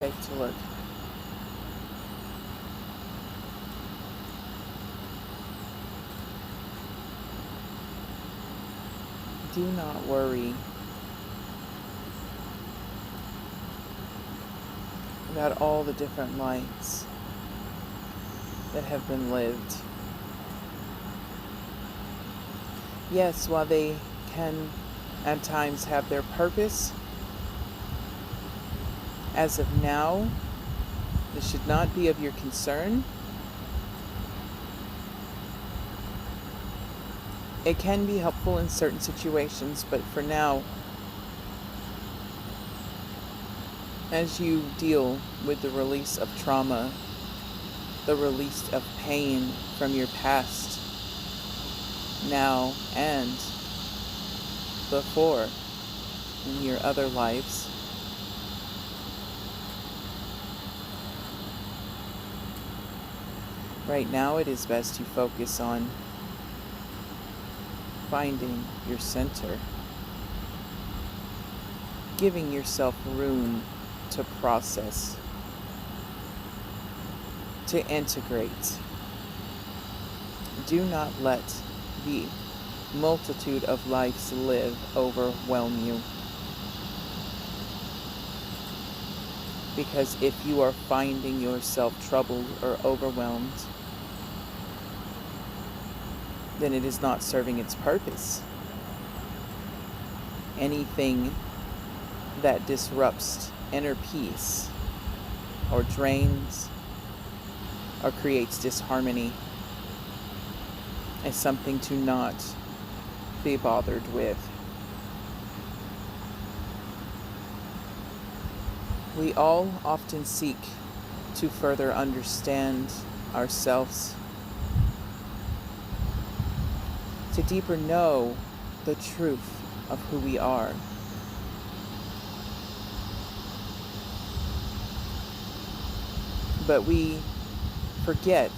To look. Do not worry about all the different lives that have been lived. Yes, while they can at times have their purpose, as of now, this should not be of your concern. It can be helpful in certain situations, but for now, as you deal with the release of trauma, the release of pain from your past, now and before in your other lives, right now it is best to focus on finding your center, giving yourself room to process, to integrate. Do not let the multitude of lives live overwhelm you. Because if you are finding yourself troubled or overwhelmed, then it is not serving its purpose. Anything that disrupts inner peace or drains or creates disharmony is something to not be bothered with. We all often seek to further understand ourselves, to deeper know the truth of who we are. But we forget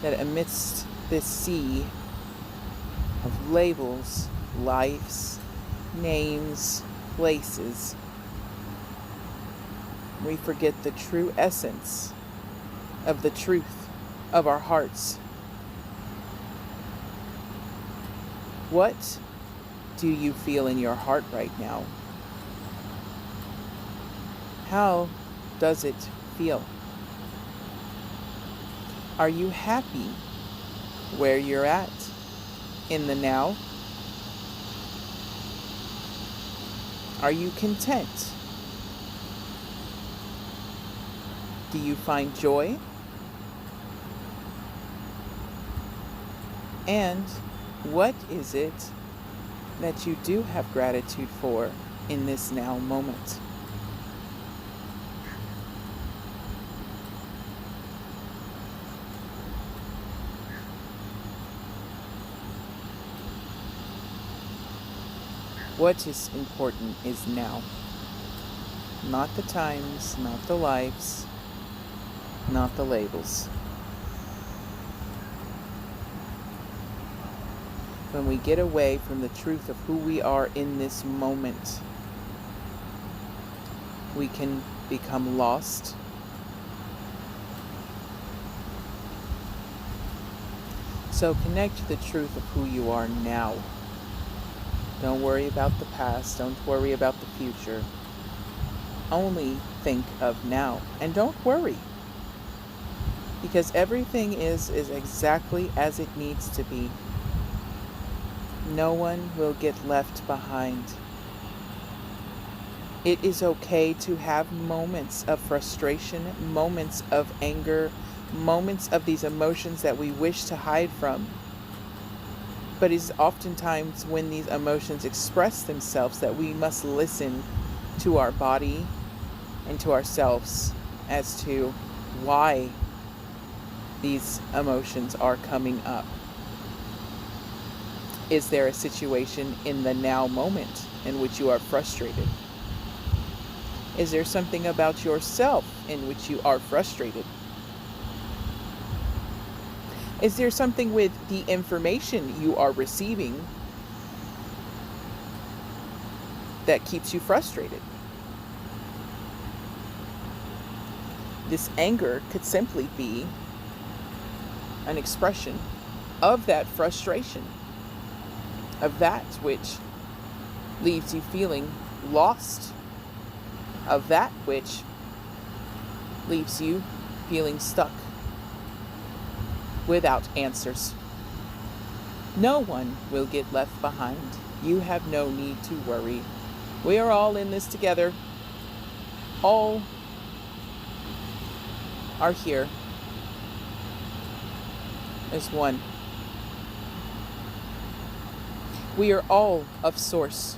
that amidst this sea of labels, lives, names, places, we forget the true essence of the truth of our hearts. What do you feel in your heart right now? How does it feel? Are you happy where you're at in the now? Are you content? Do you find joy? And what is it that you do have gratitude for in this now moment? What is important is now. Not the times, not the lives, not the labels. When we get away from the truth of who we are in this moment, we can become lost. So connect to the truth of who you are now. Don't worry about the past. Don't worry about the future. Only think of now. And don't worry. Because everything is exactly as it needs to be. No one will get left behind. It is okay to have moments of frustration, moments of anger, moments of these emotions that we wish to hide from. But it's oftentimes when these emotions express themselves that we must listen to our body and to ourselves as to why these emotions are coming up. Is there a situation in the now moment in which you are frustrated? Is there something about yourself in which you are frustrated? Is there something with the information you are receiving that keeps you frustrated? This anger could simply be an expression of that frustration, of that which leaves you feeling lost, of that which leaves you feeling stuck without answers. No one will get left behind. You have no need to worry. We are all in this together. All are here as one. We are all of source.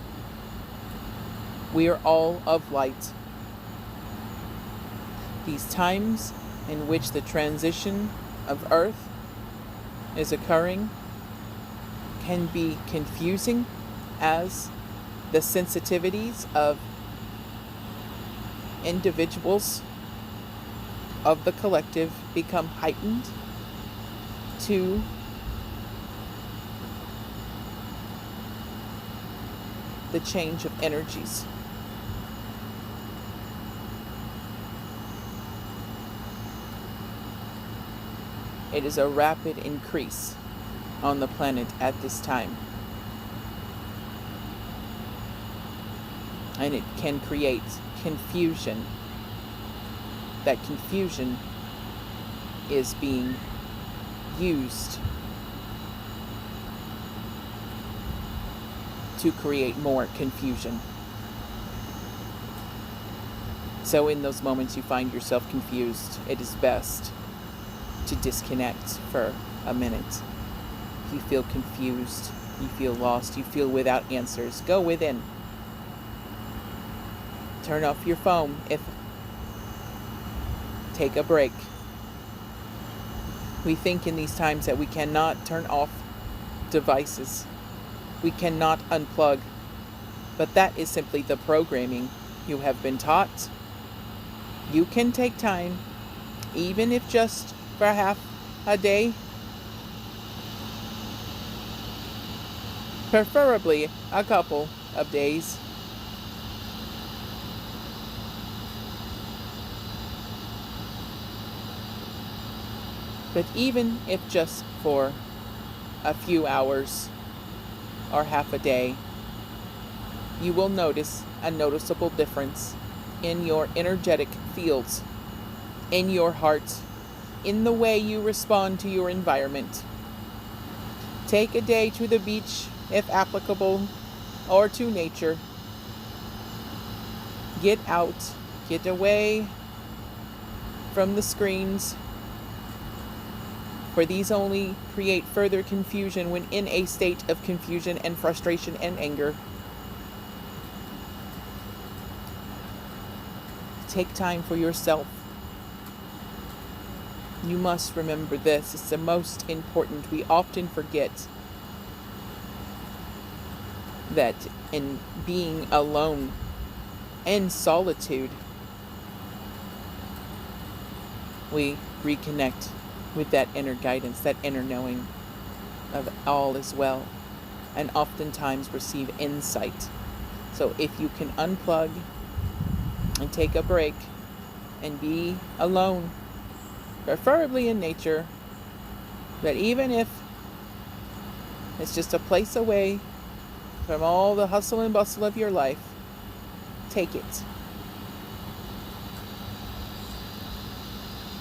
We are all of light. These times in which the transition of Earth is occurring can be confusing as the sensitivities of individuals of the collective become heightened to the change of energies. It is a rapid increase on the planet at this time. And it can create confusion. That confusion is being used to create more confusion. So in those moments you find yourself confused, it is best to disconnect for a minute. If you feel confused, you feel lost, you feel without answers, go within. Turn off your phone. Take a break. We think in these times that we cannot turn off devices. We cannot unplug. But that is simply the programming you have been taught. You can take time, even if just for half a day. Preferably a couple of days. But even if just for a few hours or half a day, you will notice a noticeable difference in your energetic fields, in your heart, in the way you respond to your environment. Take a day to the beach, if applicable, or to nature. Get out, get away from the screens, for these only create further confusion when in a state of confusion and frustration and anger. Take time for yourself. You must remember this. It's the most important. We often forget that in being alone and solitude, we reconnect with that inner guidance, that inner knowing of all is well, and oftentimes receive insight. So if you can unplug and take a break and be alone, preferably in nature, but even if it's just a place away from all the hustle and bustle of your life, take it.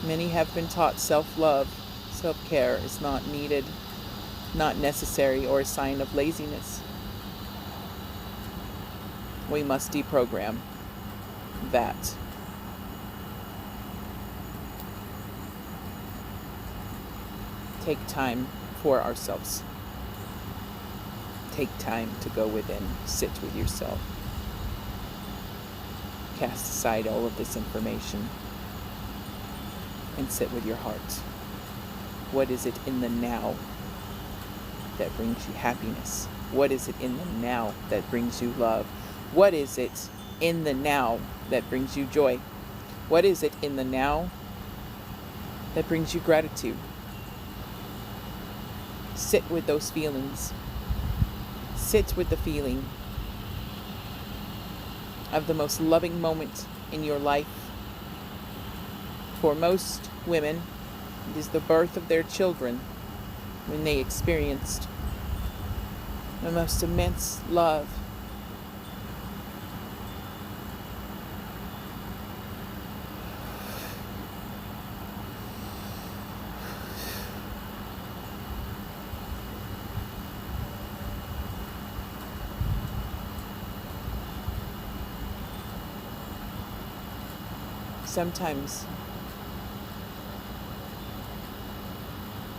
Many have been taught self-love, self-care is not needed, not necessary, or a sign of laziness. We must deprogram that. Take time for ourselves. Take time to go within, sit with yourself. Cast aside all of this information and sit with your heart. What is it in the now that brings you happiness? What is it in the now that brings you love? What is it in the now that brings you joy? What is it in the now that brings you gratitude? Sit with those feelings. Sit with the feeling of the most loving moment in your life. For most women, it is the birth of their children when they experienced the most immense love. Sometimes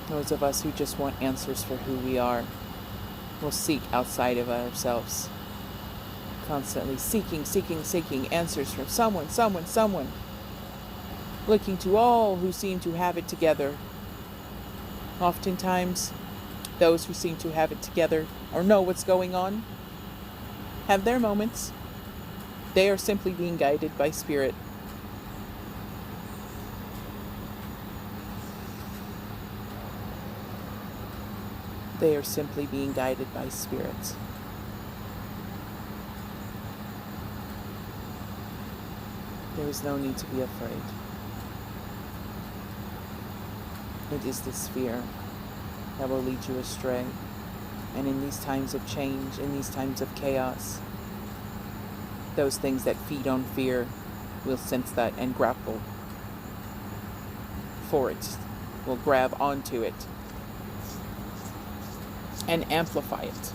those of us who just want answers for who we are will seek outside of ourselves, constantly seeking answers from someone, looking to all who seem to have it together. Oftentimes, those who seem to have it together or know what's going on have their moments. They are simply being guided by spirit. They are simply being guided by spirit. There is no need to be afraid. It is this fear that will lead you astray. And in these times of change, in these times of chaos, those things that feed on fear will sense that and grapple for it, will grab onto it and amplify it.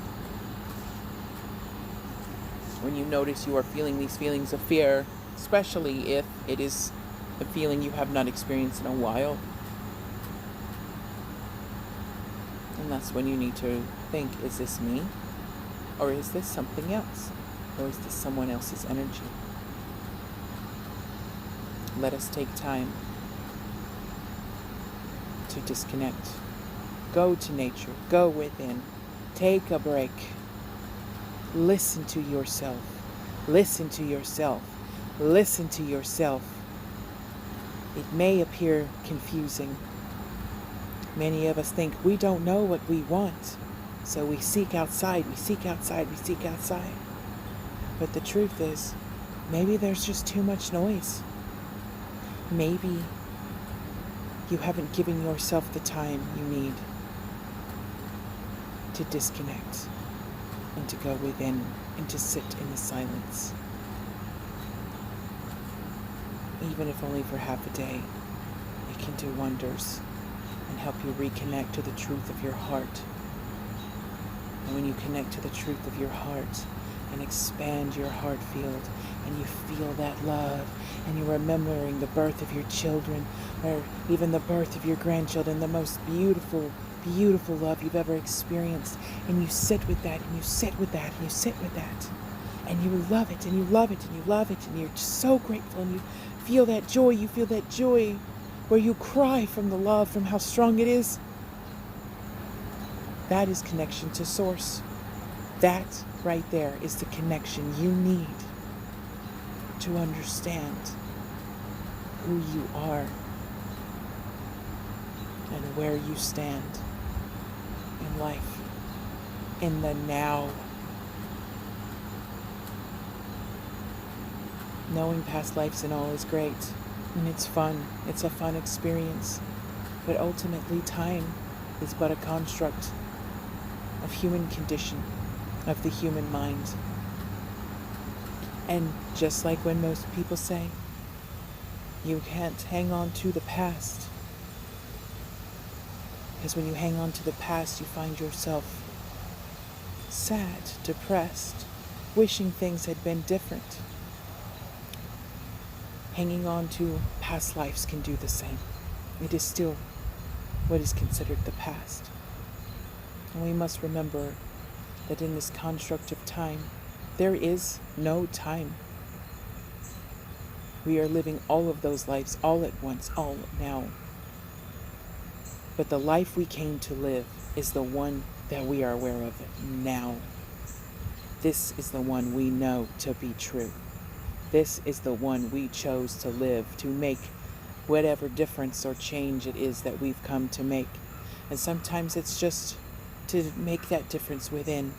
When you notice you are feeling these feelings of fear, especially if it is a feeling you have not experienced in a while, and that's when you need to think, is this me? Or is this something else? Or is this someone else's energy? Let us take time to disconnect. Go to nature, go within, take a break, listen to yourself, listen to yourself, listen to yourself. It may appear confusing. Many of us think we don't know what we want, so we seek outside, we seek outside. But the truth is, maybe there's just too much noise. Maybe you haven't given yourself the time you need to disconnect and to go within and to sit in the silence. Even if only for half a day, it can do wonders and help you reconnect to the truth of your heart. And when you connect to the truth of your heart and expand your heart field, and you feel that love, and you're remembering the birth of your children, or even the birth of your grandchildren, the most beautiful love you've ever experienced, and you sit with that, and you sit with that, and you sit with that, and you love it, and you love it, and you love it, and you're just so grateful, and you feel that joy where you cry from the love, from how strong it is. That is connection to source. That right there is the connection you need to understand who you are and where you stand in life, in the now. Knowing past lives and all is great, and it's fun. It's a fun experience. But ultimately, time is but a construct of human condition, of the human mind. And just like when most people say, you can't hang on to the past. Because when you hang on to the past, you find yourself sad, depressed, wishing things had been different. Hanging on to past lives can do the same. It is still what is considered the past. And we must remember that in this construct of time, there is no time. We are living all of those lives all at once, all now. But the life we came to live is the one that we are aware of now. This is the one we know to be true. This is the one we chose to live, to make whatever difference or change it is that we've come to make. And sometimes it's just to make that difference within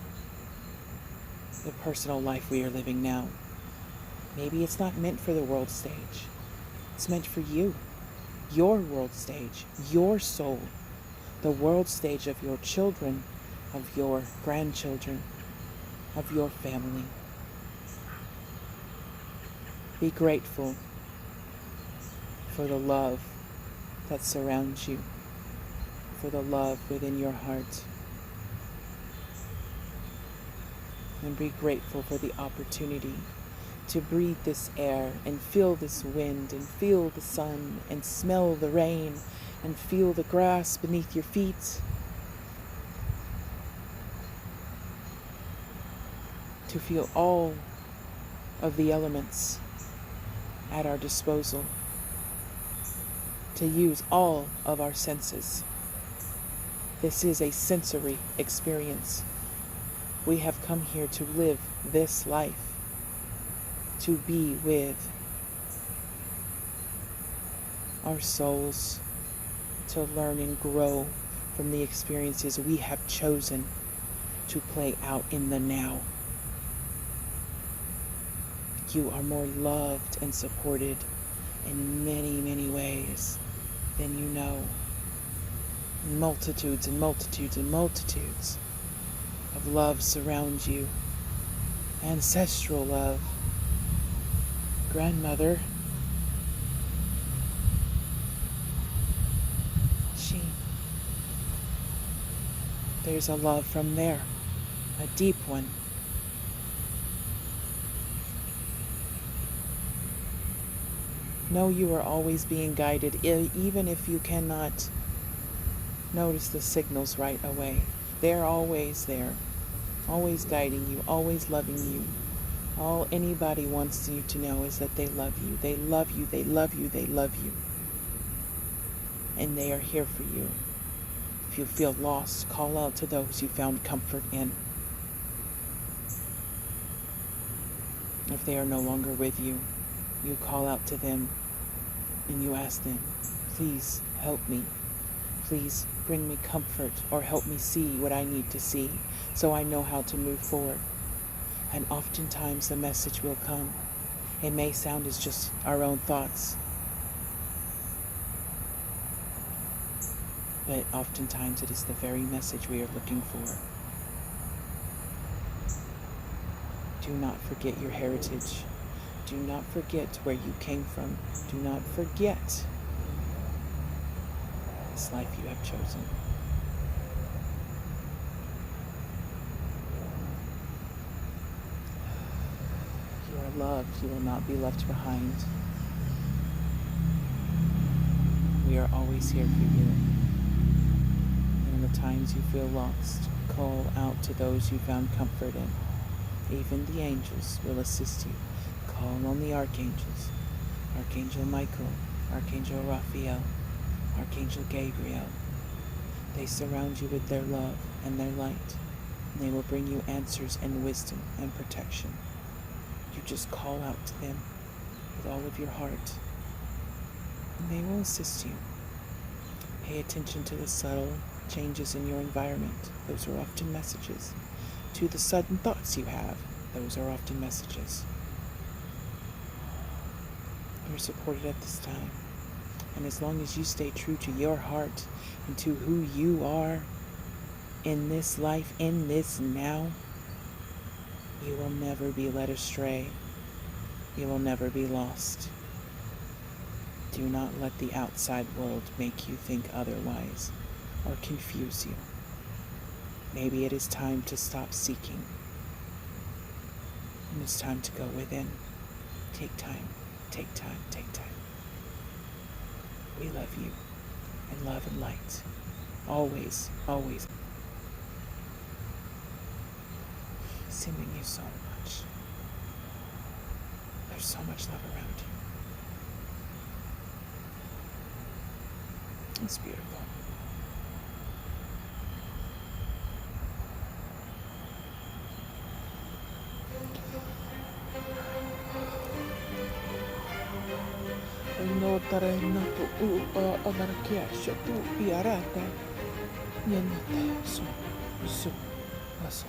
the personal life we are living now. Maybe it's not meant for the world stage. It's meant for you. your world stage, your soul, the world stage of your children, of your grandchildren, of your family. Be grateful for the love that surrounds you, for the love within your heart. And be grateful for the opportunity to breathe this air and feel this wind and feel the sun and smell the rain and feel the grass beneath your feet. To feel all of the elements at our disposal. To use all of our senses. This is a sensory experience. We have come here to live this life, to be with our souls, to learn and grow from the experiences we have chosen to play out in the now. You are more loved and supported in many, many ways than you know. Multitudes and multitudes and multitudes of love surround you. Ancestral love. Grandmother. There's a love from there. A deep one. Know you are always being guided, even if you cannot notice the signals right away. They're always there, always guiding you, always loving you. All anybody wants you to know is that they love you. They love you, they love you, they love you. And they are here for you. If you feel lost, call out to those you found comfort in. If they are no longer with you, you call out to them and you ask them, please help me. Please bring me comfort or help me see what I need to see so I know how to move forward. And oftentimes the message will come. It may sound as just our own thoughts, but oftentimes it is the very message we are looking for. Do not forget your heritage. Do not forget where you came from. Do not forget this life you have chosen. You are loved. You will not be left behind. We are always here for you. And in the times you feel lost, call out to those you found comfort in. Even the angels will assist you. Call on the archangels. Archangel Michael, Archangel Raphael, Archangel Gabriel. They surround you with their love and their light. And they will bring you answers and wisdom and protection. You just call out to them with all of your heart. And they will assist you. Pay attention to the subtle changes in your environment. Those are often messages. To the sudden thoughts you have. Those are often messages. You're supported at this time. And as long as you stay true to your heart and to who you are in this life, in this now, you will never be led astray. You will never be lost. Do not let the outside world make you think otherwise or confuse you. Maybe it is time to stop seeking. And it's time to go within. Take time, take time, take time. We love you in love and light. Always, always. Sending you so much. There's so much love around you. It's beautiful. No tarayna tu amarkia tu piarata. Yenata so aso.